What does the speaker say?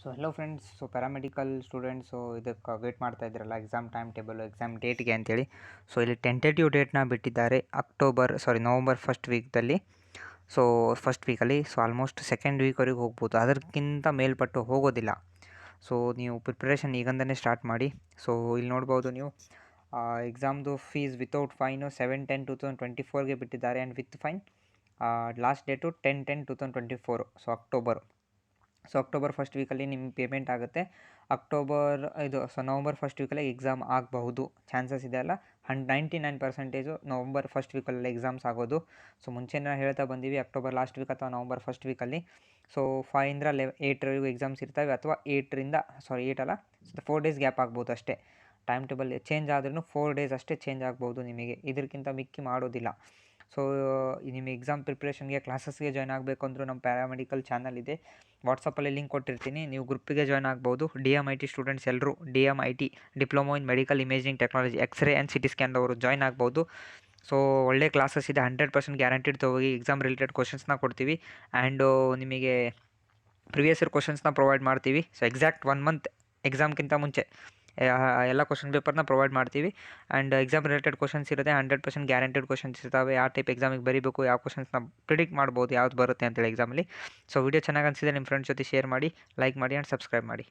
So hello friends. So paramedical students ಇದಕ್ಕೆ wait ಮಾಡ್ತಾ ಇದ್ರಲ್ಲ ಎಕ್ಸಾಮ್ ಟೈಮ್ ಟೇಬಲು ಎಕ್ಸಾಮ್ ಡೇಟ್ಗೆ ಅಂತೇಳಿ. ಸೊ ಇಲ್ಲಿ ಟೆಂಟೇಟಿವ್ ಡೇಟ್ನ ಬಿಟ್ಟಿದ್ದಾರೆ ನವಂಬರ್ ಫಸ್ಟ್ ವೀಕ್ದಲ್ಲಿ. ಸೊ ಫಸ್ಟ್ ವೀಕಲ್ಲಿ ಆಲ್ಮೋಸ್ಟ್ ಸೆಕೆಂಡ್ ವೀಕ್ವರೆಗೆ ಹೋಗ್ಬೋದು, ಅದಕ್ಕಿಂತ ಮೇಲ್ಪಟ್ಟು ಹೋಗೋದಿಲ್ಲ. ಸೊ ನೀವು ಪ್ರಿಪ್ರೇಷನ್ ಈಗಂದನೇ ಸ್ಟಾರ್ಟ್ ಮಾಡಿ. ಸೊ ಇಲ್ಲಿ ನೋಡ್ಬೋದು ನೀವು ಎಕ್ಸಾಮ್ದು ಫೀಸ್ ವಿತೌಟ್ ಫೈನು 7/10/2024ಗೆ ಬಿಟ್ಟಿದ್ದಾರೆ, and with fine last date 10/10/2024. So October first ವೀಕಲ್ಲಿ ನಿಮ್ಮ ಪೇಮೆಂಟ್ ಆಗುತ್ತೆ. ನವಂಬರ್ ಫಸ್ಟ್ ವೀಕಲ್ಲಿ ಎಕ್ಸಾಮ್ ಆಗಬಹುದು, ಚಾನ್ಸಸ್ ಇದೆ ಅಲ್ಲ. 99% ನವಂಬರ್ ಫಸ್ಟ್ ವೀಕಲ್ಲಿ ಎಕ್ಸಾಮ್ಸ್ ಆಗೋದು. ಸೊ ಮುಂಚೆನೇ ಹೇಳ್ತಾ ಬಂದೀವಿ, ಅಕ್ಟೋಬರ್ ಲಾಸ್ಟ್ ವೀಕ್ ಅಥವಾ ನವಂಬರ್ ಫಸ್ಟ್ ವೀಕಲ್ಲಿ. ಸೊ 5 8 ಎಕ್ಸಾಮ್ಸ್ ಇರ್ತವೆ, ಅಥವಾ 8 ಅಲ್ಲ, 4 ಡೇಸ್ ಗ್ಯಾಪ್ ಆಗ್ಬೋದು ಅಷ್ಟೇ. ಟೈಮ್ ಟೇಬಲ್ ಚೇಂಜ್ ಆದ್ರೂ 4 ಡೇಸ್ ಅಷ್ಟೇ ಚೇಂಜ್ ಆಗ್ಬೋದು ನಿಮಗೆ, ಇದಕ್ಕಿಂತ ಮಿಕ್ಕಿ ಮಾಡೋದಿಲ್ಲ. ಸೊ ನಿಮ್ಮ ಎಕ್ಸಾಮ್ ಪ್ರಿಪ್ರೇಷನ್ಗೆ ಕ್ಲಾಸಸ್ಗೆ ಜಾಯ್ನ್ ಆಗಬೇಕು ಅಂದರೂ ನಮ್ಮ ಪ್ಯಾರಾಮೆಡಿಕಲ್ ಚಾನಲ್ ಇದೆ, ವಾಟ್ಸಪ್ಪಲ್ಲಿ ಲಿಂಕ್ ಕೊಟ್ಟಿರ್ತೀನಿ, ನೀವು ಗ್ರೂಪಿಗೆ ಜಾಯ್ನ್ ಆಗ್ಬೋದು. DMIT ಸ್ಟೂಡೆಂಟ್ಸ್ ಎಲ್ಲರೂ DMIT diploma in medical imaging technology x-ray and CT ಸ್ಕ್ಯಾನ್ದವರು ಜಾಯ್ನ್ ಆಗ್ಬೋದು. ಸೊ ಒಳ್ಳೆ ಕ್ಲಾಸಸ್ ಇದೆ, 100% ಗ್ಯಾರಂಟಿಡ್ ತೊಗೋಗಿ. ಎಕ್ಸಾಮ್ ರಿಲೇಟೆಡ್ ಕ್ವಶನ್ಸ್ನ ಕೊಡ್ತೀವಿ, ಆ್ಯಂಡು ನಿಮಗೆ ಪ್ರಿವಿಯಸ್ ಇಯರ್ ಕ್ವಶನ್ಸ್ನ ಪ್ರೊವೈಡ್ ಮಾಡ್ತೀವಿ. ಸೊ ಎಕ್ಸಾಕ್ಟ್ 1 ಮಂತ್ ಎಕ್ಸಾಮ್ಗಿಂತ ಮುಂಚೆ ಎಲ್ಲ ಕ್ವಶನ್ ಪೇಪರ್ನ ಪ್ರೊವೈಡ್ ಮಾಡ್ತೀವಿ. ಆ್ಯಂಡ್ ಎಕ್ಸಾಮ್ ರಿಲೇಟೆಡ್ ಕ್ವಶನ್ಸ್ ಇರುತ್ತೆ, 100% ಗ್ಯಾರಂಟಿಡ್ ಕ್ವಶನ್ಸ್ ಇರ್ತವೆ. ಯಾವ ಟೈಪ್ ಎಕ್ಸಾಮಿಗೆ ಬರೀಬೇಕು, ಯಾವ ಕ್ವಶನ್ಸ್ನ ಪ್ರಿಡಿಕ್ಟ್ ಮಾಡ್ಬೋದು ಯಾವ್ದು ಬರುತ್ತೆ ಅಂತೇಳಿ ಎಕ್ಸಾಮಲ್ಲಿ. ಸೊ ವಿಡಿಯೋ ಚೆನ್ನಾಗಿ ಅನಿಸಿದೆ, ನಿಮ್ಮ ಫ್ರೆಂಡ್ಸ್ ಜೊತೆ ಶೇರ್ ಮಾಡಿ, ಲೈಕ್ ಮಾಡಿ ಆ್ಯಂಡ್ ಸಬ್ಸ್ಕ್ರೈಬ್ ಮಾಡಿ.